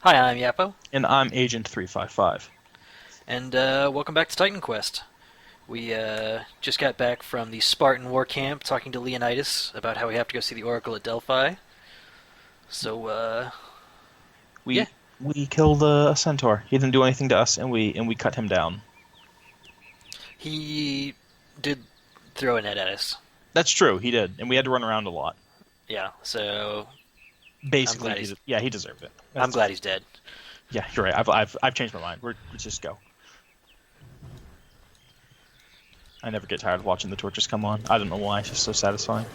Hi, I'm Yappo, And I'm Agent 355. and welcome back to Titan Quest. We just got back from the Spartan war camp talking to Leonidas about how we have to go see the Oracle at Delphi. So, yeah, We killed a centaur. He didn't do anything to us, and we cut him down. he did throw a net at us. That's true. He did, and we had to run around a lot. Yeah, so I'm Basically, glad he's yeah, he deserved it. I'm glad he's dead. Yeah, you're right. I've changed my mind. Let's just go. I never get tired of watching the torches come on. I don't know why. It's just so satisfying.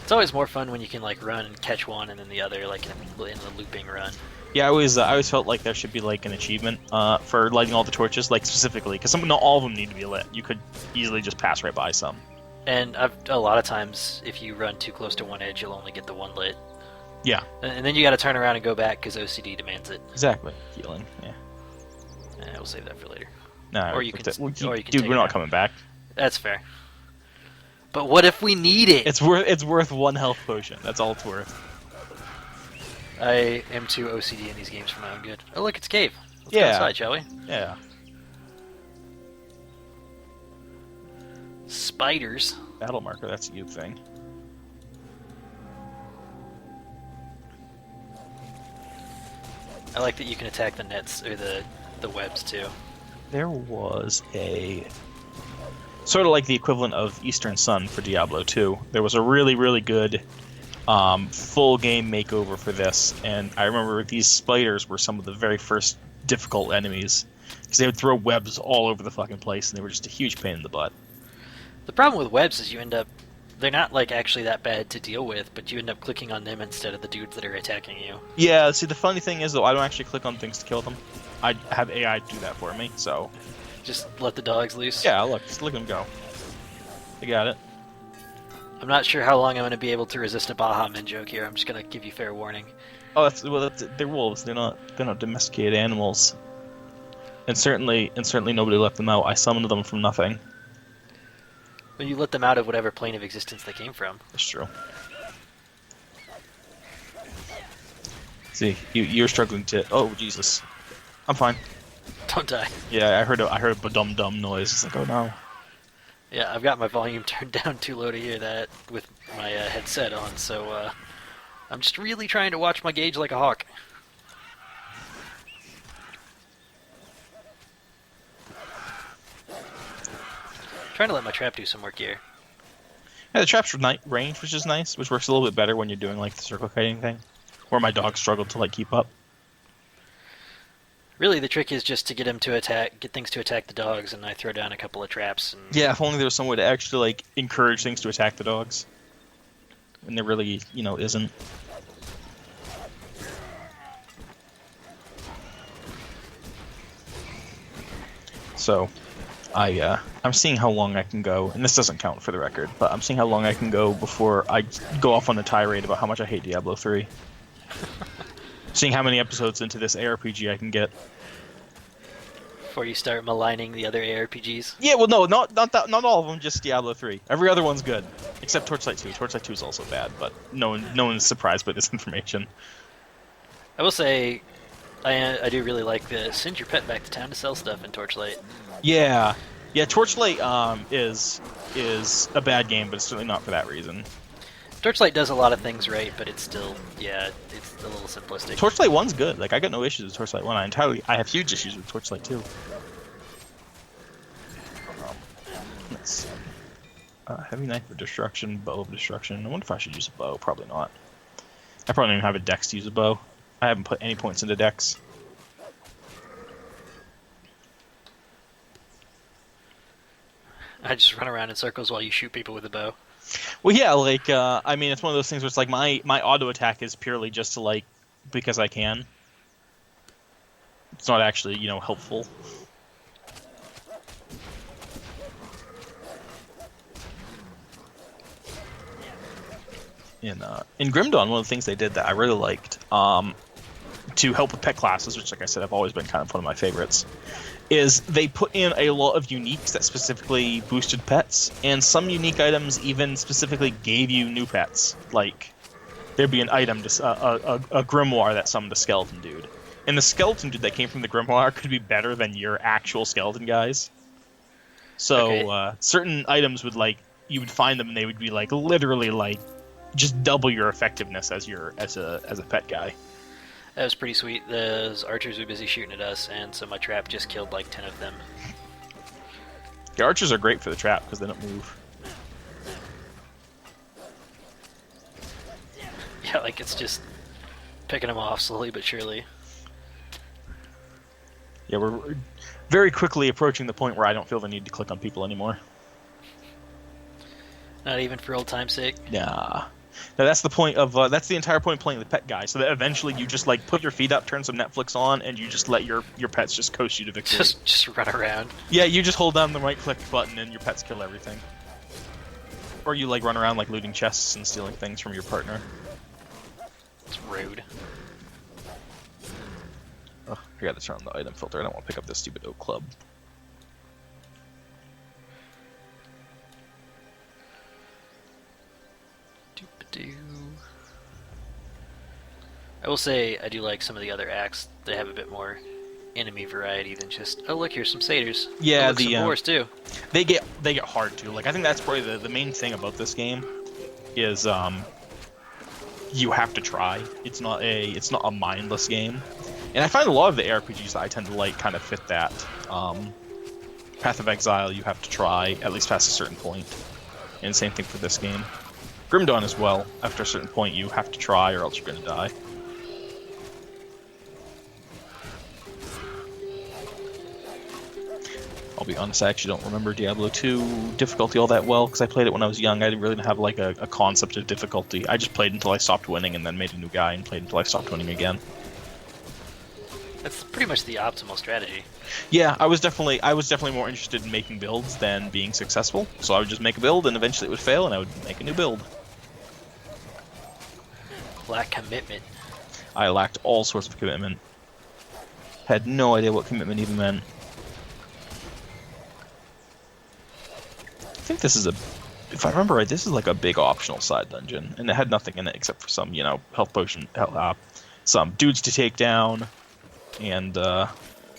It's always more fun when you can like run and catch one and then the other, like in the looping run. Yeah, I always felt like there should be like an achievement for lighting all the torches, like specifically, because not all of them need to be lit. You could easily just pass right by some. And a lot of times, if you run too close to one edge, you'll only get the one lit. Yeah, And then you got to turn around and go back because OCD demands it. exactly. Healing. Yeah. We'll save that for later. No, Or you can, dude, take we're it not out. coming back. That's fair. But what if we need it? It's worth one health potion. That's all it's worth. I am too OCD in these games for my own good. Oh look, it's a cave. Let's go Yeah. outside, shall we? Yeah. Spiders. Battle marker, that's a good thing. I like that you can attack the nets or the webs too. There was a sort of like the equivalent of Eastern Sun for Diablo 2. There was a really, really good full game makeover for this, and I remember these spiders were some of the very first difficult enemies because they would throw webs all over the fucking place, and they were just a huge pain in the butt. The problem with webs is you end up they're not like actually that bad to deal with, but you end up clicking on them instead of the dudes that are attacking you. Yeah, see, the funny thing is, though, I don't actually click on things to kill them. I have AI do that for me, so... Just let the dogs loose. Yeah, look, just look at them go. They got it. I'm not sure how long I'm going to be able to resist a Baja Men joke here. I'm just going to give you fair warning. Oh, they're wolves. They're not domesticated animals. And certainly nobody left them out. I summoned them from nothing. But you let them out of whatever plane of existence they came from. That's true. See, you're struggling to. Oh Jesus, I'm fine. Don't die. Yeah, I heard a dum dum noise. It's like, oh no. Yeah, I've got my volume turned down too low to hear that with my headset on, so I'm just really trying to watch my gauge like a hawk. Trying to let my trap do some work here. Yeah, the traps for night range, which is nice, which works a little bit better when you're doing like the circle kiting thing, where my dog struggled to like keep up. Really, the trick is just to get things to attack the dogs, and I throw down a couple of traps. And Yeah, if only there was some way to actually like encourage things to attack the dogs, and there really, isn't. So, I'm seeing how long I can go, and this doesn't count for the record, but I'm seeing how long I can go before I go off on a tirade about how much I hate Diablo 3. Seeing how many episodes into this ARPG I can get. before you start maligning the other ARPGs. Yeah, well, no, not all of them, just Diablo 3. Every other one's good, except Torchlight 2. Torchlight 2 is also bad, but no one is surprised by this information. I will say, I do really like the send your pet back to town to sell stuff in Torchlight. Yeah, Torchlight is a bad game, but it's certainly not for that reason. Torchlight does a lot of things right, but it's still, it's a little simplistic. Torchlight 1's good. Like, I got no issues with Torchlight 1. I have huge issues with Torchlight 2. Let's see. Heavy knife of destruction, bow of destruction. I wonder if I should use a bow. Probably not. I probably don't even have a dex to use a bow. I haven't put any points into dex. I just run around in circles while you shoot people with a bow. Well, yeah, like, I mean, it's one of those things where it's like my auto attack is purely just to, like, because I can. It's not actually, helpful. In Grim Dawn, one of the things they did that I really liked, to help with pet classes, which, like I said, have always been kind of one of my favorites, is they put in a lot of uniques that specifically boosted pets, and some unique items even specifically gave you new pets. Like, there'd be an item, a grimoire that summoned a skeleton dude, And the skeleton dude that came from the Grimoire could be better than your actual skeleton guys. So Okay, certain items would like you would find them and they would be like literally like just double your effectiveness as a pet guy. that was pretty sweet. Those archers were busy shooting at us, and so my trap just killed like 10 of them. The archers are great for the trap because they don't move. Yeah, like it's just picking them off slowly but surely. Yeah, we're very quickly approaching the point where I don't feel the need to click on people anymore. Not even for old time's sake. Nah. No, that's the point of that's the entire point of playing the pet guy. So that eventually you just like put your feet up, turn some Netflix on, and you just let your pets just coast you to victory. Just run around. Yeah, you just hold down the right click button and your pets kill everything. Or you like run around like looting chests and stealing things from your partner. It's rude. Oh, I gotta turn on the item filter. I don't want to pick up this stupid oak club. Doop-a-doo. I will say I do like some of the other acts. They have a bit more enemy variety than just, oh look, here's some satyrs. Yeah, oh, look, some boars too. They get hard too. Like I think that's probably the main thing about this game is you have to try. It's not a mindless game. And I find a lot of the ARPGs that I tend to like kind of fit that. Path of Exile, you have to try at least past a certain point. And same thing for this game. Grim Dawn as well. After a certain point, you have to try or else you're going to die. I'll be honest, I actually don't remember Diablo 2 difficulty all that well, because I played it when I was young. I didn't really have like a concept of difficulty. I just played until I stopped winning and then made a new guy and played until I stopped winning again. That's pretty much the optimal strategy. Yeah, I was definitely more interested in making builds than being successful. So I would just make a build and eventually it would fail and I would make a new build. Lack commitment. I lacked all sorts of commitment. Had no idea what commitment even meant. I think this is if I remember right, this is like a big optional side dungeon, and it had nothing in it except for some, health potion, some dudes to take down, and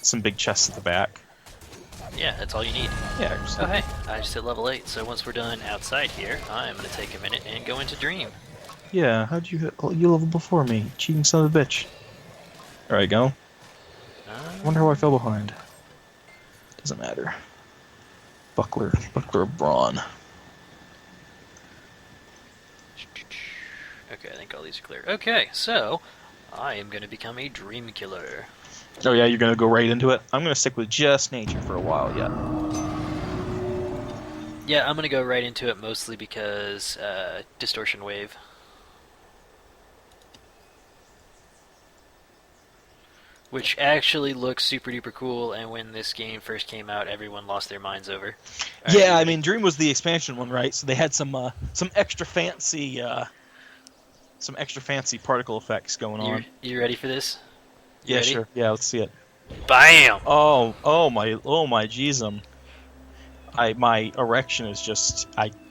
some big chests at the back. Yeah, that's all you need. Yeah. Oh hey, I just hit level 8, so once we're done outside here, I'm going to take a minute and go into Dream. Yeah, how'd you level before me? Cheating son of a bitch. There I go. I wonder how I fell behind. Doesn't matter. Buckler of Brawn. Okay, I think all these are clear. Okay, so I am going to become a Dream Killer. Oh yeah, you're gonna go right into it? I'm gonna stick with just nature for a while yet. Yeah, I'm going to go right into it mostly because Distortion Wave. Which actually looks super duper cool, and when this game first came out, everyone lost their minds over. Yeah, I mean, Dream was the expansion one, right? So they had some extra fancy particle effects going on. You ready for this? Yeah, ready? sure. Yeah, let's see it. Bam! Oh my jeezum. My erection is just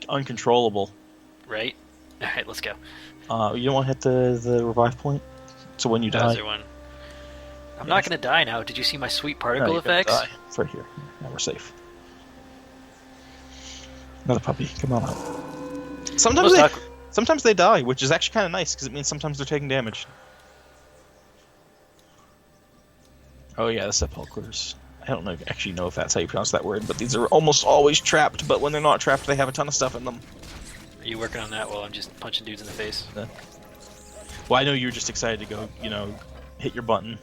uncontrollable. Right? Alright, let's go. You don't want to hit the revive point? So when you die. Other one. I'm not going to die now. Did you see my sweet particle No, effects? die. It's right here. Now we're safe. Another puppy. Come on out. Sometimes they die, which is actually kind of nice because it means sometimes they're taking damage. Oh yeah, the sepulchres. I don't actually know if that's how you pronounce that word, but these are almost always trapped. But when they're not trapped, they have a ton of stuff in them. Are you working on that while I'm just punching dudes in the face? Well, I know you're just excited to go, hit your button.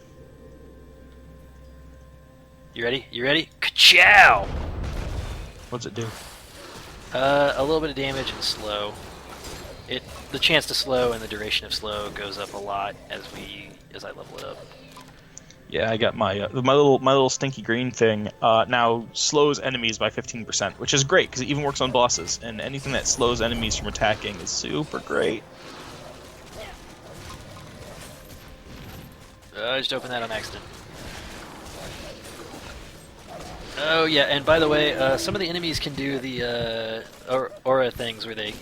You ready? You ready? Ka-chow! What's it do? A little bit of damage and slow. The chance to slow and the duration of slow goes up a lot as I level it up. Yeah, I got my little stinky green thing now slows enemies by 15%, which is great because it even works on bosses, and anything that slows enemies from attacking is super great. I just opened that on accident. Oh yeah, and by the way, some of the enemies can do the aura things where they,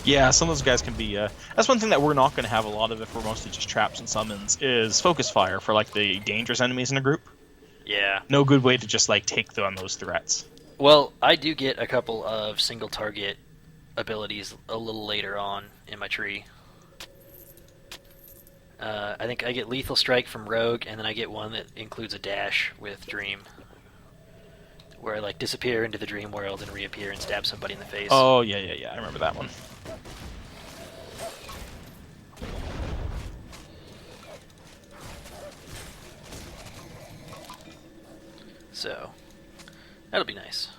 Yeah, some of those guys can be. That's one thing that we're not going to have a lot of if we're mostly just traps and summons is focus fire for like the dangerous enemies in a group. Yeah. No good way to just like take on those threats. Well, I do get a couple of single target abilities a little later on in my tree. I think I get Lethal Strike from Rogue, and then I get one that includes a dash with Dream, where I like disappear into the dream world and reappear and stab somebody in the face. Oh yeah, yeah, yeah. I remember that one. So that'll be nice.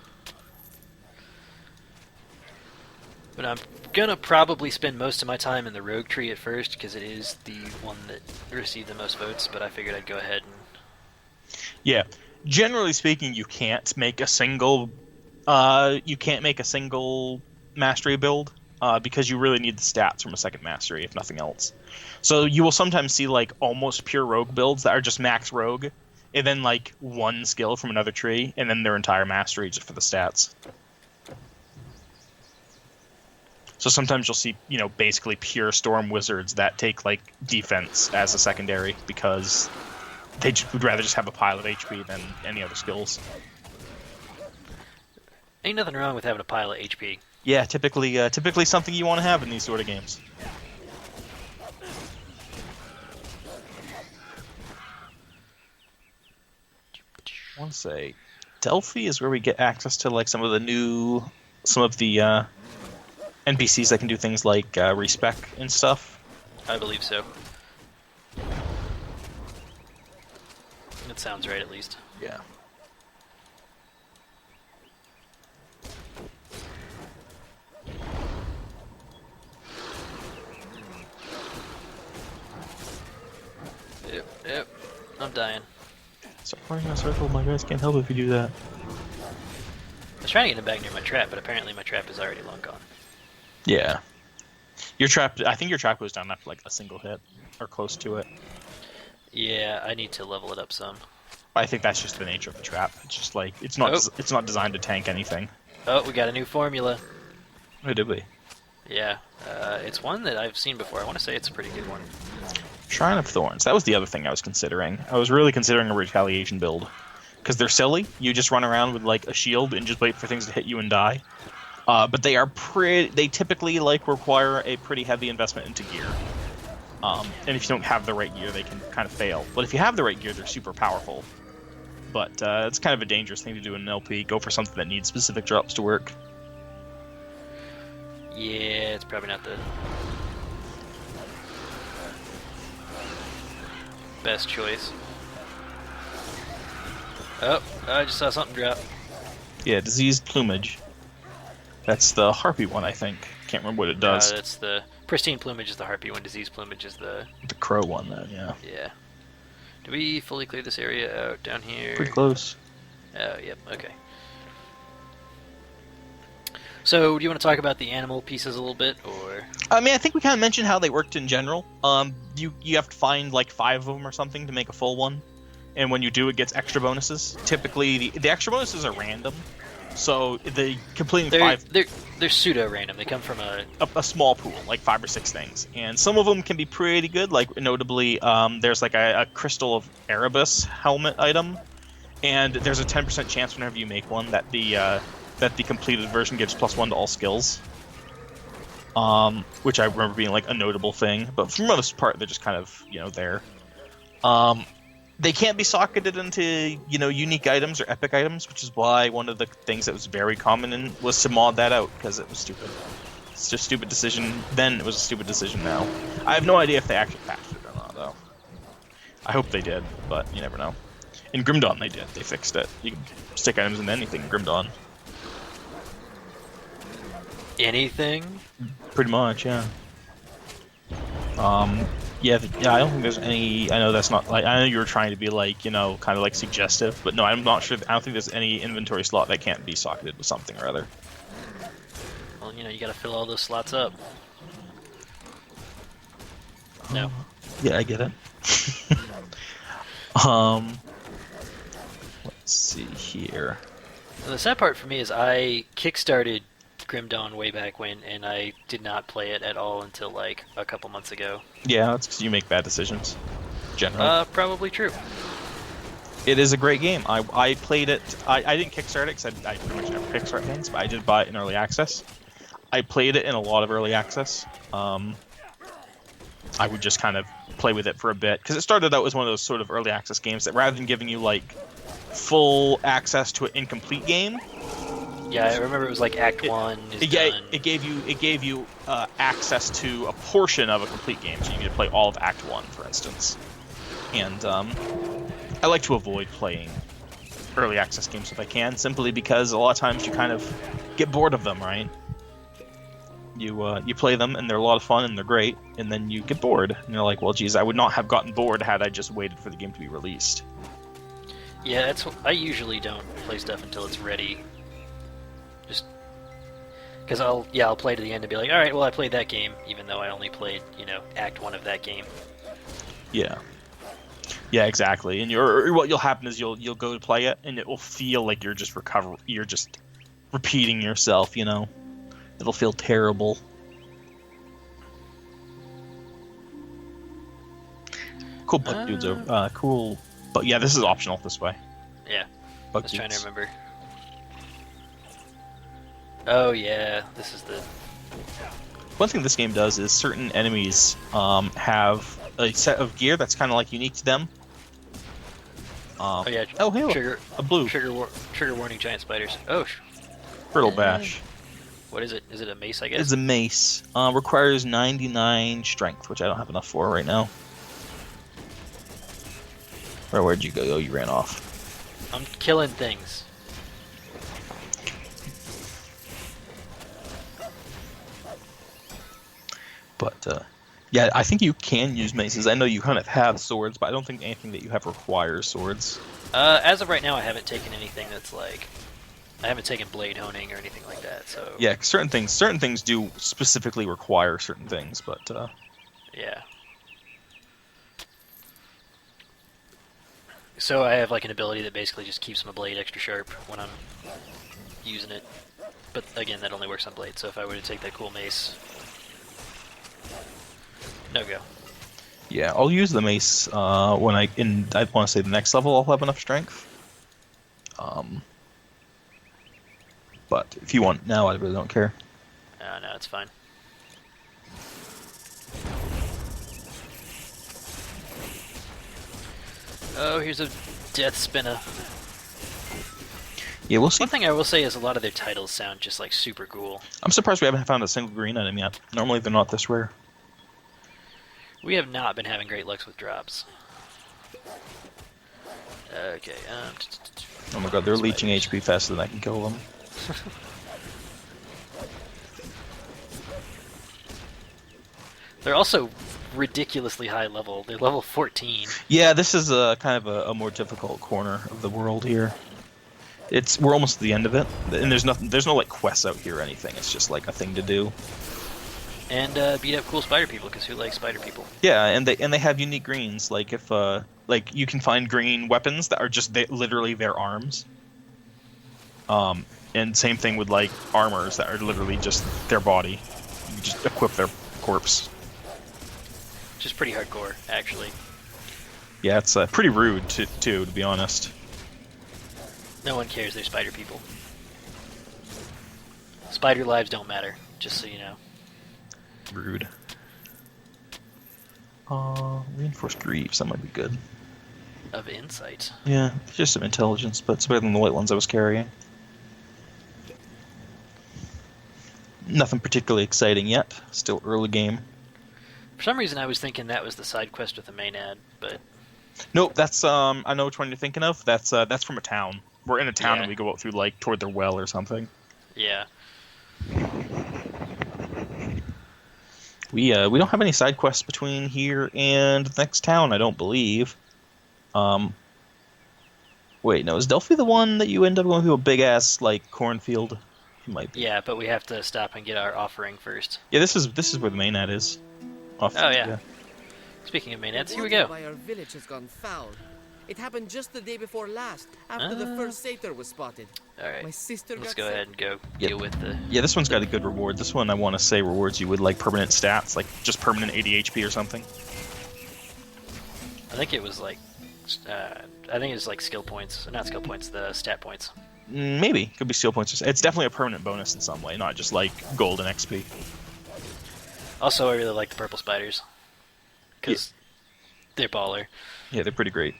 But I'm gonna probably spend most of my time in the Rogue tree at first because it is the one that received the most votes. But I figured I'd go ahead and Yeah. Generally speaking, you can't make a single. You can't make a single mastery build because you really need the stats from a second mastery, if nothing else. So you will sometimes see like almost pure rogue builds that are just max rogue, and then like one skill from another tree, and then their entire mastery just for the stats. So sometimes you'll see, basically pure storm wizards that take like defense as a secondary because they would rather just have a pile of HP than any other skills. ain't nothing wrong with having a pile of HP. Yeah, typically something you want to have in these sort of games. I want to say Delphi is where we get access to like some of the NPCs that can do things like respec and stuff. I believe so. That sounds right, at least. Yeah. Yep. I'm dying. Start running in a circle. My guys can't help if you do that. I was trying to get him back near my trap, but apparently my trap is already long gone. Yeah. Your trap. I think your trap goes down after like a single hit or close to it. Yeah, I need to level it up some. I think that's just the nature of the trap. It's just like it's not designed to tank anything. Oh, we got a new formula. Oh, did we? Yeah, it's one that I've seen before. I want to say it's a pretty good one. Shrine of Thorns. That was the other thing I was considering. I was really considering a retaliation build. Because they're silly. You just run around with like a shield and just wait for things to hit you and die. But they typically like require a pretty heavy investment into gear. And if you don't have the right gear, they can kind of fail. But if you have the right gear, they're super powerful. But it's kind of a dangerous thing to do in an LP. Go for something that needs specific drops to work. Yeah, it's probably not the best choice. Oh, I just saw something drop. Yeah, diseased plumage. That's the harpy one, I think. Can't remember what it does. That's the pristine plumage is the harpy one. Disease plumage is the crow one, then, yeah. Yeah. Do we fully clear this area out down here? Pretty close. Oh, yep. Okay. So, do you want to talk about the animal pieces a little bit, or? I mean, I think we kind of mentioned how they worked in general. You have to find like 5 of them or something to make a full one, and when you do, it gets extra bonuses. Typically, the extra bonuses are random, so the completing they're pseudo random. They come from a small pool, like 5 or 6 things, and some of them can be pretty good. Like notably, there's like a crystal of Erebus helmet item, and there's a 10% chance whenever you make one that the completed version gives +1 to all skills. Which I remember being like a notable thing, but for the most part, they're just kind of there. They can't be socketed into unique items or epic items, which is why one of the things that was very common was to mod that out because it was stupid. It's just a stupid decision. Then it was a stupid decision. Now I have no idea if they actually patched it or not, though. I hope they did, but you never know. In Grim Dawn, they did. They fixed it. You can stick items into anything in Grim Dawn. anything. Pretty much, yeah. Yeah, I don't think there's any. I know that's not like. I know you were trying to be like, kind of like suggestive, but no, I'm not sure. I don't think there's any inventory slot that can't be socketed with something or other. Well, you gotta fill all those slots up. No. Yeah, I get it. Let's see here. The sad part for me is I kickstarted Grim Dawn way back when, and I did not play it at all until like a couple months ago. Yeah, that's because you make bad decisions. Generally. Probably true. It is a great game. I played it. I didn't kickstart it because I pretty much never kickstart things, but I did buy it in early access. I played it in a lot of early access. I would just kind of play with it for a bit because it started out as one of those sort of early access games that rather than giving you like full access to an incomplete game. Yeah, I remember it was like Act 1 is done. It gave you access to a portion of a complete game, so you need to play all of Act 1, for instance. And I like to avoid playing early access games if I can, simply because a lot of times you kind of get bored of them, right? You play them and they're a lot of fun and they're great, and then you get bored and you're like, well, geez, I would not have gotten bored had I just waited for the game to be released. Yeah, I usually don't play stuff until it's ready. Just because I'll play to the end and be like, all right, well, I played that game, even though I only played Act 1 of that game. Yeah. Yeah, exactly. And what you'll happen is you'll go to play it and it will feel like you're just repeating yourself, It'll feel terrible. Cool bug dudes are cool, but yeah, this is optional this way. Yeah, Bug I was trying to dudes. remember. Oh yeah, this is the. One thing this game does is certain enemies have a set of gear that's kind of like unique to them. Oh yeah. Oh hey, look, Trigger. a blue Trigger warning, giant spiders. Oh. Brittle Bash. What is it? Is it a mace? I guess. It's a mace. Requires 99 strength, which I don't have enough for right now. Where'd you go? Oh, you ran off. I'm killing things. But yeah, I think you can use maces. I know you kind of have swords, but I don't think anything that you have requires swords. As of right now, I haven't taken anything that's like. I haven't taken blade honing or anything like that. So. Yeah, 'cause certain things do specifically require certain things, but Yeah. So I have like an ability that basically just keeps my blade extra sharp when I'm using it. But again, that only works on blade, so if I were to take that cool mace... No go. yeah, I'll use the mace when I want to say the next level I'll have enough strength. But if you want now, I really don't care. No, it's fine. Oh, here's a death spinner. Yeah, we'll see. One thing I will say is a lot of their titles sound just like super cool. I'm surprised we haven't found a single green item yet. Normally they're not this rare. We have not been having great luck with drops. Okay, Oh my god, they're leeching HP faster than I can kill them. They're also ridiculously high level. They're level 14. Yeah, this is a kind of a more difficult corner of the world here. We're almost at the end of it, and there's no like quests out here or anything. It's just like a thing to do. And beat up cool spider people, because who likes spider people? Yeah, and they have unique greens. Like if like you can find green weapons that are just literally their arms. And same thing with like armors that are literally just their body. You just equip their corpse. Which is pretty hardcore, actually. Yeah, it's pretty rude too, to be honest. No one cares they're spider people. Spider lives don't matter, just so you know. Rude. Reinforced greaves, that might be good. Of insight. Yeah, just some intelligence, but it's better than the white ones I was carrying. Nothing particularly exciting yet. Still early game. For some reason I was thinking that was the side quest with the main ad, but... Nope, that's, I know which one you're thinking of. That's from a town. We're in a town Yeah. and we go out through, like, toward their well or something. Yeah. We don't have any side quests between here and the next town, I don't believe. Wait, no, is Delphi the one that you end up going through a big-ass, like, cornfield? It might be. Yeah, but we have to stop and get our offering first. Yeah, this is where the main ad is. Oh, yeah. Speaking of main ads, here we go. By our village has gone foul. It happened just the day before last, after the first satyr was spotted. Alright. My sister Let's got go sick. ahead and go Yep. deal with the... Yeah, this one's got a good reward. This one, I want to say, rewards you with, like, permanent stats, like just permanent 80 HP or something. I think it was like... I think it's like skill points. Not skill points, the stat points. Maybe. Could be skill points. It's definitely a permanent bonus in some way, not just, like, golden XP. Also, I really like the purple spiders. Because they're baller. Yeah, they're pretty great.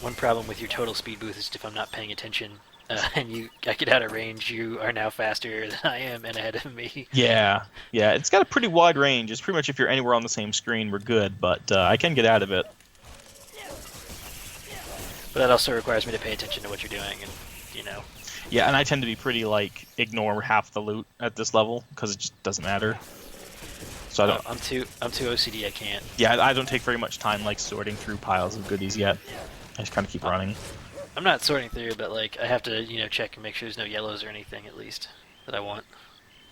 One problem with your total speed boost is if I'm not paying attention and I get out of range, you are now faster than I am and ahead of me. Yeah, it's got a pretty wide range. It's pretty much if you're anywhere on the same screen, we're good, but I can get out of it. But that also requires me to pay attention to what you're doing, and, you know. Yeah, and I tend to be pretty, like, ignore half the loot at this level, because it just doesn't matter. So I don't... I'm too OCD, I can't. Yeah, I don't take very much time, like, sorting through piles of goodies yet. I just kind of keep running. I'm not sorting through, but, like, I have to, you know, check and make sure there's no yellows or anything, at least, that I want.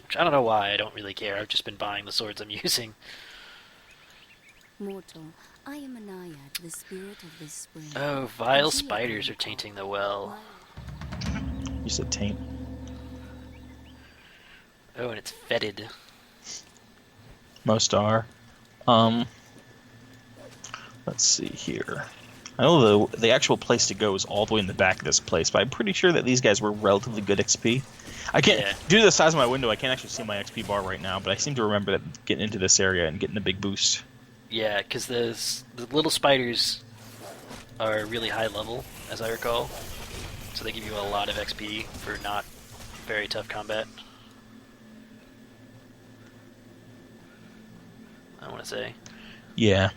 Which I don't know why, I don't really care. I've just been buying the swords I'm using. Mortal, I am a naiad, the spirit of this spring. Oh, vile spiders are tainting the well. You said taint. Oh, and it's fetid. Most are. Let's see here. I know the actual place to go is all the way in the back of this place, but I'm pretty sure that these guys were relatively good XP. I can't, due to the size of my window, I can't actually see my XP bar right now, but I seem to remember that getting into this area and getting a big boost. Yeah, because the little spiders are really high level, as I recall. So they give you a lot of XP for not very tough combat. I want to say. Yeah.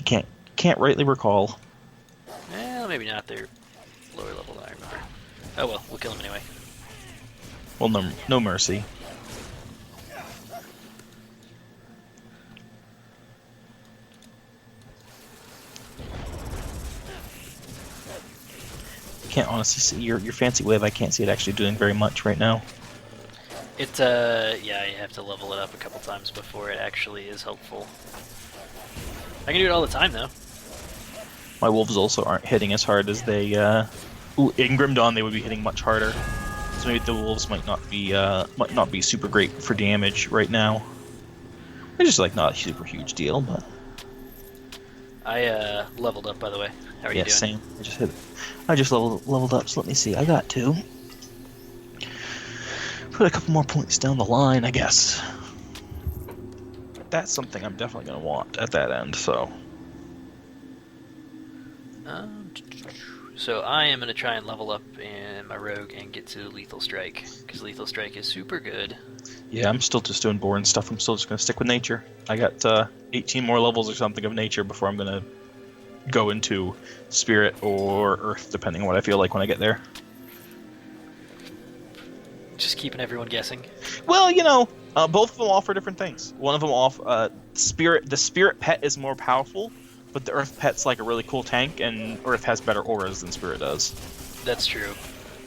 Can't rightly recall. Well, maybe not. They're lower level than I remember. Oh well, we'll kill them anyway. Well, no mercy. Can't honestly see your fancy wave. I can't see it actually doing very much right now. It yeah, you have to level it up a couple times before it actually is helpful. I can do it all the time though. My wolves also aren't hitting as hard as they. In Grim Dawn, they would be hitting much harder. So maybe the wolves might not be super great for damage right now. It's just like not a super huge deal, but. I leveled up, by the way. How are you doing? Same. I just leveled up. So let me see. I got 2. Put a couple more points down the line, I guess. That's something I'm definitely gonna want at that end. So. So I am going to try and level up in my rogue and get to Lethal Strike, because Lethal Strike is super good. Yeah, I'm still just doing boring stuff. I'm still just going to stick with nature. I got 18 more levels or something of nature before I'm going to go into spirit or earth, depending on what I feel like when I get there. Just keeping everyone guessing. Well, you know, both of them offer different things. One of them the spirit pet is more powerful, but the Earth pet's like a really cool tank, and Earth has better auras than Spirit does. That's true.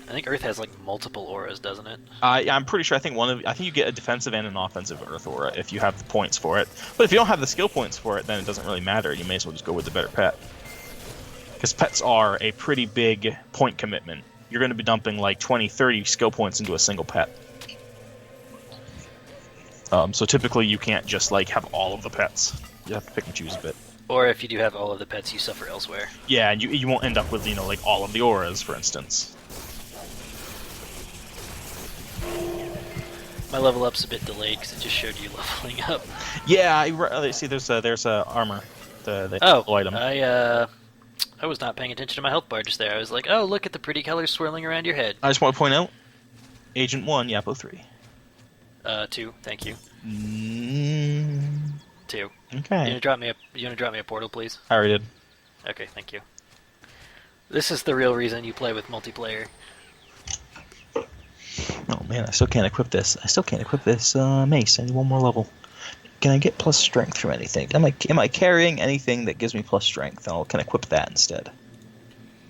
I think Earth has like multiple auras, doesn't it? I'm pretty sure. I think you get a defensive and an offensive Earth aura if you have the points for it. But if you don't have the skill points for it, then it doesn't really matter. You may as well just go with the better pet. Because pets are a pretty big point commitment. You're going to be dumping like 20, 30 skill points into a single pet. So typically you can't just like have all of the pets. You have to pick and choose a bit. Or if you do have all of the pets, you suffer elsewhere. Yeah, and you won't end up with, you know, like all of the auras, for instance. My level up's a bit delayed because it just showed you leveling up. Yeah, see, there's armor, the item. I was not paying attention to my health bar just there. I was like, oh, look at the pretty colors swirling around your head. I just want to point out, Agent 1, Yapo 3. 2, thank you. 2. Okay. You wanna drop me a portal, please? I already did. Okay, thank you. This is the real reason you play with multiplayer. Oh man, I still can't equip this. Mace. I need one more level. Can I get plus strength from anything? Am I carrying anything that gives me plus strength? I can equip that instead.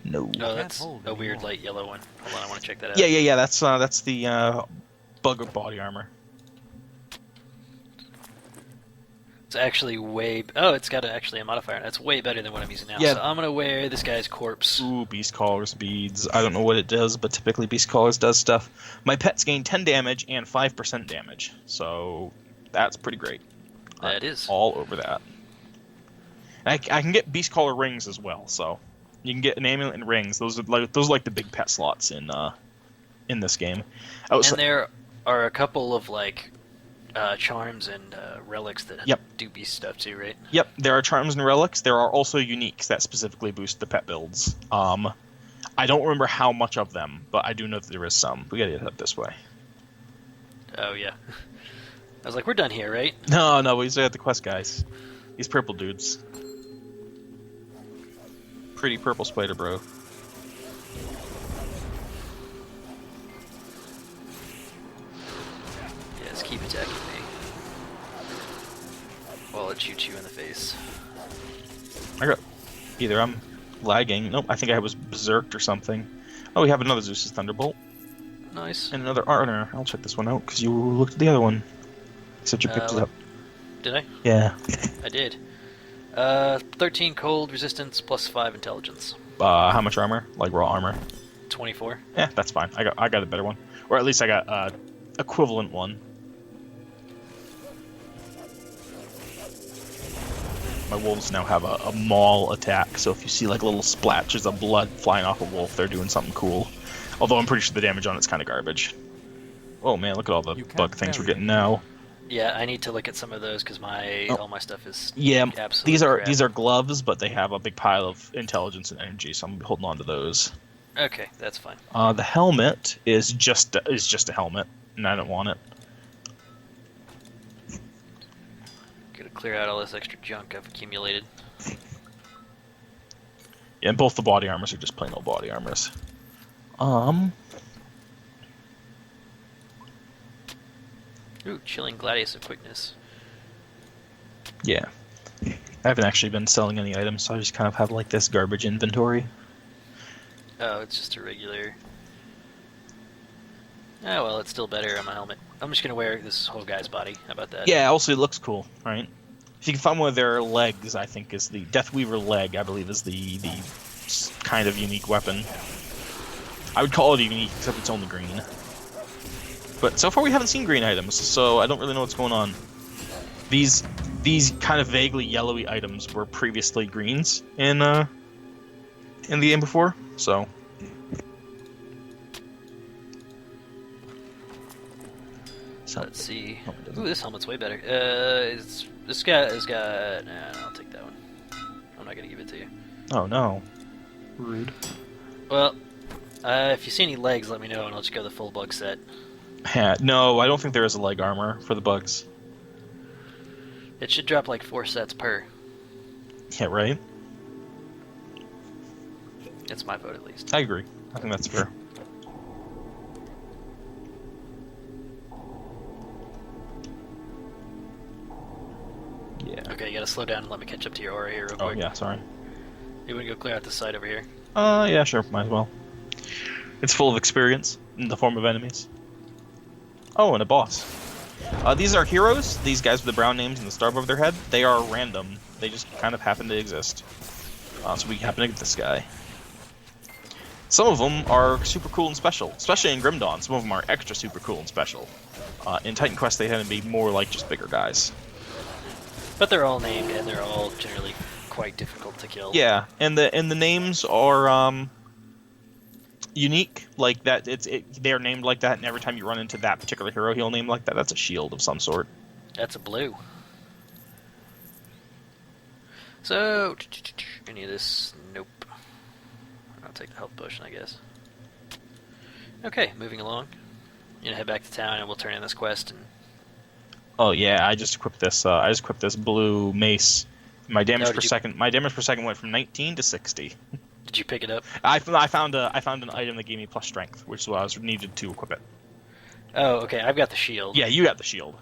No. Oh, that's a weird light yellow one. Hold on, I want to check that out. Yeah. That's the bug body armor. It's actually way... Oh, it's got actually a modifier. That's way better than what I'm using now. Yeah. So I'm going to wear this guy's corpse. Ooh, Beast Caller's beads. I don't know what it does, but typically Beast Callers does stuff. My pets gain 10 damage and 5% damage, so that's pretty great. That is. All over that. And I can get Beast Caller rings as well, so you can get an amulet and rings. Those are like the big pet slots in this game. And there are a couple of like charms and relics that do beast stuff too, right? Yep, there are charms and relics. There are also uniques that specifically boost the pet builds. I don't remember how much of them, but I do know that there is some. We gotta get up this way. Oh yeah. I was like, we're done here, right? No, we still got the quest guys. These purple dudes. Pretty purple spider, bro. Yeah, just keep attacking me. While it shoots you in the face. Either I'm lagging. Nope, I think I was berserked or something. Oh, we have another Zeus's Thunderbolt. Nice. And another Arner. I'll check this one out, because you looked at the other one. Except you picked it up. Did I? Yeah. I did. 13 cold resistance plus 5 intelligence. How much armor? Like raw armor? 24. Yeah, that's fine. I got a better one. Or at least I got equivalent one. My wolves now have a maul attack, so if you see like little splatches of blood flying off a wolf, they're doing something cool. Although I'm pretty sure the damage on it's kind of garbage. Oh man, look at all the bug things we're getting now. Yeah, I need to look at some of those because all my stuff is absolutely these are gloves, but they have a big pile of intelligence and energy, so I'm holding on to those. Okay, that's fine. The helmet is just a helmet, and I don't want it. Gotta clear out all this extra junk I've accumulated. Yeah, and both the body armors are just plain old body armors. Ooh, chilling gladius of quickness. Yeah. I haven't actually been selling any items, so I just kind of have like this garbage inventory. Oh, it's just a regular... Oh, well, it's still better on my helmet. I'm just gonna wear this whole guy's body. How about that? Yeah, also it looks cool, right? If you can find one of their legs, I think is the Deathweaver leg, I believe is the kind of unique weapon. I would call it unique, except it's only green. But so far we haven't seen green items, so I don't really know what's going on. These kind of vaguely yellowy items were previously greens in the game before, so... Let's see. Ooh, this helmet's way better. This guy has got... Nah, I'll take that one. I'm not gonna give it to you. Oh no. Rude. Well, if you see any legs, let me know and I'll just go the full bug set. No, I don't think there is a leg armor for the bugs. It should drop like 4 sets per. Yeah, right? That's my vote, at least. I agree. I think that's fair. Yeah. Okay, you gotta slow down and let me catch up to your aura here real Oh, quick. yeah, sorry. You wanna go clear out the side over here? Yeah, sure, might as well. It's full of experience in the form of enemies. Oh, and a boss. These are heroes, these guys with the brown names and the star above their head. They are random. They just kind of happen to exist. So we happen to get this guy. Some of them are super cool and special, especially in Grim Dawn. Some of them are extra super cool and special. In Titan Quest, they tend to be more like just bigger guys. But they're all named, and they're all generally quite difficult to kill. Yeah, and the names are unique. Like that, they are named like that, and every time you run into that particular hero, he'll name like that. That's a shield of some sort. That's a blue. So, any of this? Nope. I'll take the health potion, I guess. Okay, moving along. You know, head back to town, and we'll turn in this quest. And Oh yeah, I just equipped this. I just equipped this blue mace. My damage Oh, per second. My damage per second went from 19 to 60. did you pick it up? I found an item that gave me plus strength, which is what I was needed to equip it. Oh, okay. I've got the shield. Yeah, you got the shield.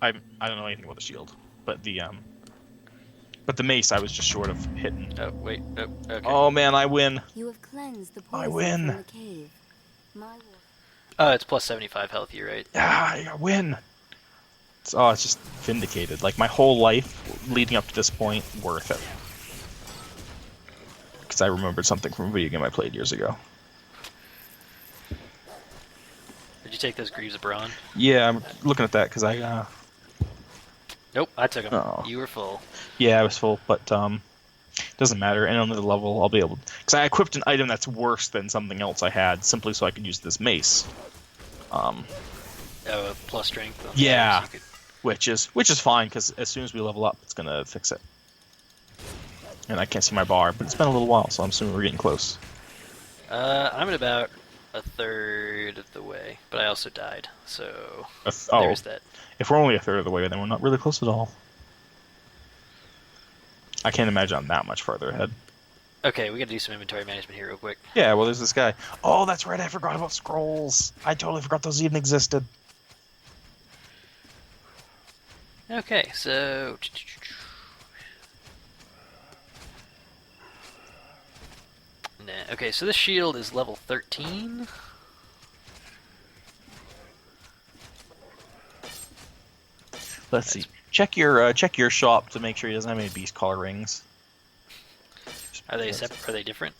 I don't know anything about the shield, but But the mace, I was just short of hitting. Oh, wait. Oh, okay. Oh man, I win. You have cleansed the I poison win. from the cave. My wolf. Oh, it's plus 75 health, you're right. Ah, I win. It's just vindicated. Like, my whole life leading up to this point, worth it. Because I remembered something from a video game I played years ago. Did you take those Greaves of Brawn? Yeah, I'm looking at that because I, Nope, I took them. Oh. You were full. yeah, I was full, but, doesn't matter. And on the level, I'll be able... Because I equipped an item that's worse than something else I had, simply so I could use this mace. Oh, plus strength. On Yeah. those, you Which is fine, because as soon as we level up, it's going to fix it. And I can't see my bar, but it's been a little while, so I'm assuming we're getting close. I'm at about a third of the way, but I also died, so Oh, there's that. if we're only a third of the way, then we're not really close at all. I can't imagine I'm that much farther ahead. Okay, we gotta do some inventory management here real quick. Yeah, well, there's this guy. Oh, that's right, I forgot about scrolls. I totally forgot those even existed. Okay, so... Nah, okay, so this shield is level 13. Let's see. Check your shop to make sure he doesn't have any beast collar rings. Are they separate? Are they different?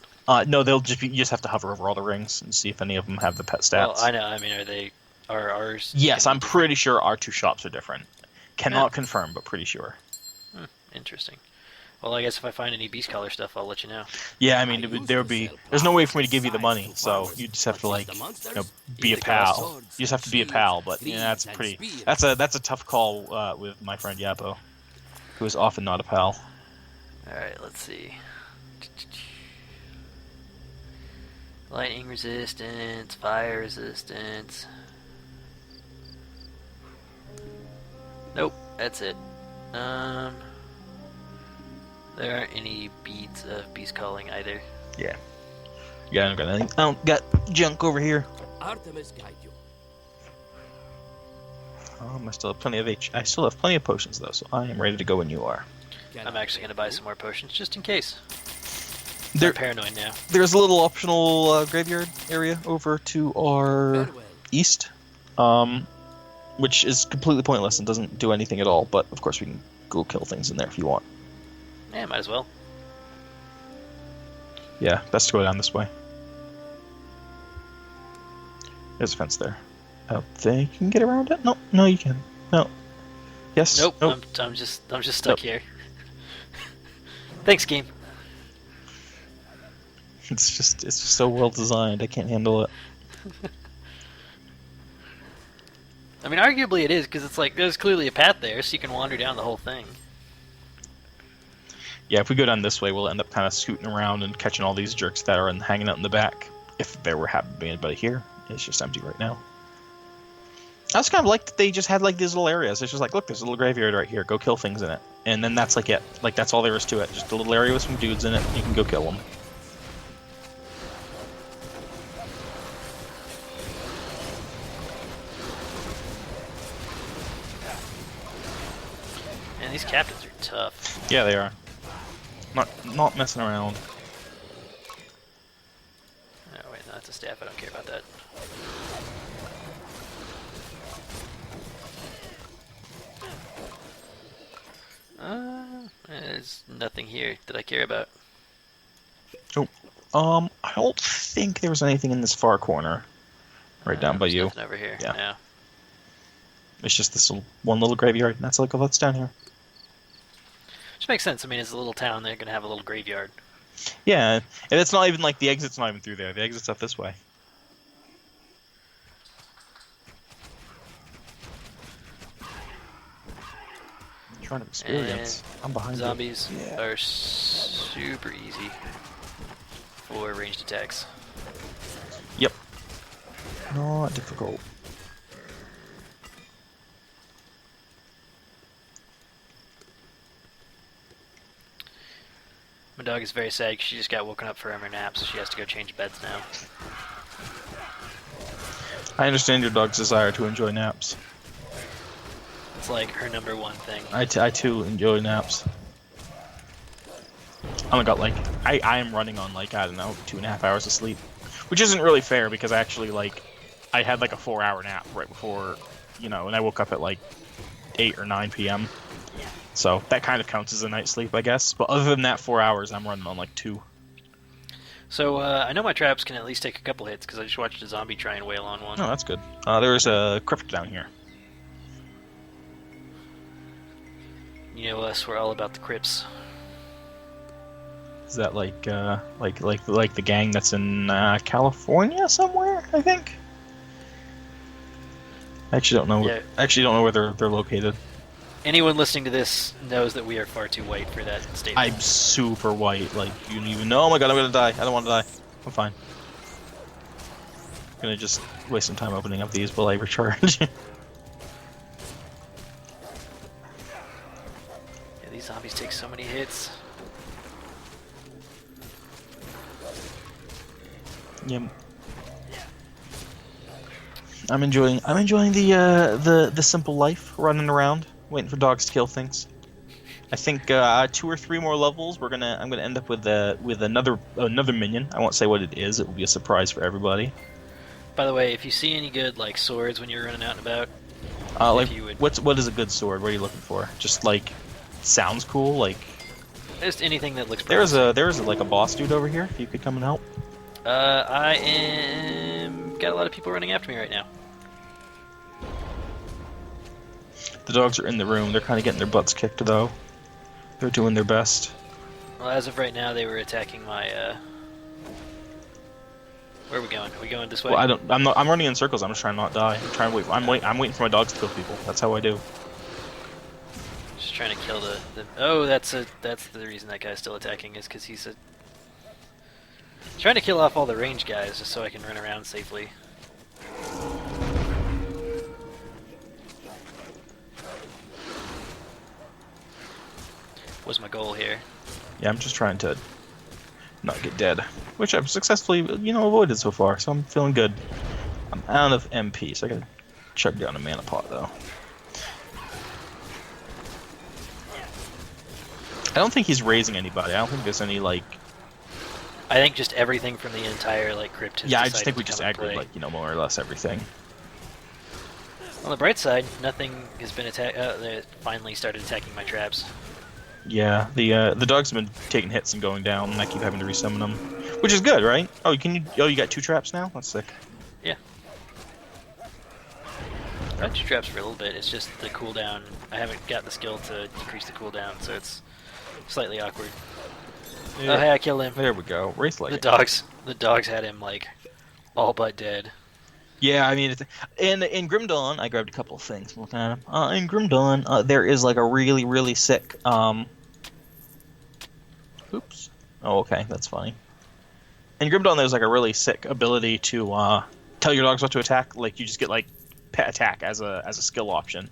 No, they'll just be, you just have to hover over all the rings and see if any of them have the pet stats. Well, I know. I mean, are ours? Yes, I'm pretty sure our two shops are different. Cannot Yeah. confirm, but pretty sure. Interesting. Well, I guess if I find any beast color stuff, I'll let you know. Yeah, I mean, there would be. There's no way for me to give you the money, so you just have to like, be a pal. You just have to be a pal, but yeah, that's pretty. That's a tough call with my friend Yapo, who is often not a pal. All right, let's see. Lightning resistance, fire resistance. Nope, that's it. There aren't any beads of beast calling either. Yeah. Yeah, I don't got anything. I don't got junk over here. Artemis guide you. I still have plenty of I still have plenty of potions though, so I am ready to go when you are. I'm actually gonna buy some more potions just in case. There, I'm paranoid now. there's a little optional graveyard area over to our Farewell. east, which is completely pointless and doesn't do anything at all. But of course, we can go kill things in there if you want. Yeah, might as well. Yeah, best to go down this way. There's a fence there. I don't think you can get around it. No, no, you can. No. Yes. Nope. Nope. I'm just stuck Nope. here. Thanks, game. It's just so well designed. I can't handle it. I mean, arguably it is because it's like there's clearly a path there, so you can wander down the whole thing. Yeah, if we go down this way, we'll end up kind of scooting around and catching all these jerks that are hanging out in the back. If there were happen to be anybody here, it's just empty right now. I was kind of like that they just had like these little areas. It's just like, look, there's a little graveyard right here. Go kill things in it, and then that's like it. Like that's all there is to it. Just a little area with some dudes in it. You can go kill them. Man, these captains are tough. Yeah, they are. Not messing around. Oh wait, no, that's a staff. I don't care about that. There's nothing here that I care about. I don't think there was anything in this far corner, right down by There's you. Nothing over here. Yeah. No. It's just this one little graveyard, and that's like, oh, that's down here. Which makes sense. I mean, it's a little town. They're gonna have a little graveyard. Yeah, and it's not even like the exit's not even through there. The exit's up this way. Trying to experience. I'm behind Zombies you. Yeah. are super easy for ranged attacks. Yep. Not difficult. My dog is very sad 'cause she just got woken up from her nap, so she has to go change beds now. I understand your dog's desire to enjoy naps. It's like her number one thing. I too enjoy naps. only got like I am running on like I don't know 2.5 hours of sleep, which isn't really fair because I actually like I had like a 4-hour nap right before, and I woke up at like 8 or 9 p.m. So that kind of counts as a night's sleep, I guess. But other than that 4 hours, I'm running on like 2. So I know my traps can at least take a couple hits because I just watched a zombie try and wail on one. Oh, that's good. There's a crypt down here. You know us, we're all about the crypts. Is that like the gang that's in California somewhere? I think. I actually don't know. Yeah. I actually don't know where they're located. Anyone listening to this knows that we are far too white for that statement. I'm super white. Like you don't even know. Oh my god, I'm gonna die. I don't want to die. I'm fine. I'm gonna just waste some time opening up these while I recharge. Yeah, these zombies take so many hits. Yeah. I'm enjoying the simple life, running around, waiting for dogs to kill things. I think 2 or 3 more levels. I'm gonna end up with another minion. I won't say what it is. It will be a surprise for everybody. By the way, if you see any good like swords when you're running out and about, Like you would- what is a good sword? What are you looking for? Just like sounds cool. Like just anything that looks. there's like a boss dude over here. If you could come and help. I got a lot of people running after me right now. The dogs are in the room. They're kind of getting their butts kicked though. They're doing their best. Well, as of right now, they were attacking my. Where are we going? Are we going this way? Well, I'm running in circles. I'm just trying to not die. I'm waiting for my dogs to kill people. That's how I do. Just trying to kill the. Oh, that's the reason that guy's still attacking is because he's trying to kill off all the range guys just so I can run around safely. Was my goal here. Yeah, I'm just trying to not get dead, which I've successfully, avoided so far. So I'm feeling good. I'm out of MP, so I gotta chug down a mana pot though. I don't think he's raising anybody. I don't think there's any like. I think just everything from the entire like crypt. Has Yeah, I just decided think we to just come and aggroed play. like more or less everything. On the bright side, nothing has been attacked. They finally started attacking my traps. Yeah, the dogs have been taking hits and going down, and I keep having to resummon them, which is good, right? Oh, you got 2 traps now? That's sick. Yeah. I've had 2 traps for a little bit. It's just the cooldown. I haven't got the skill to decrease the cooldown, so it's slightly awkward. Yeah. Oh, hey, I killed him. There we go. Wraith The Legging. dogs had him like all but dead. Yeah, I mean, in Grim Dawn, I grabbed a couple of things. Looking at them. In Grim Dawn, there is like a really, really sick. Oops. Oh, okay, that's funny. In Grim Dawn, there's like a really sick ability to tell your dogs what to attack. Like you just get like pet attack as a skill option,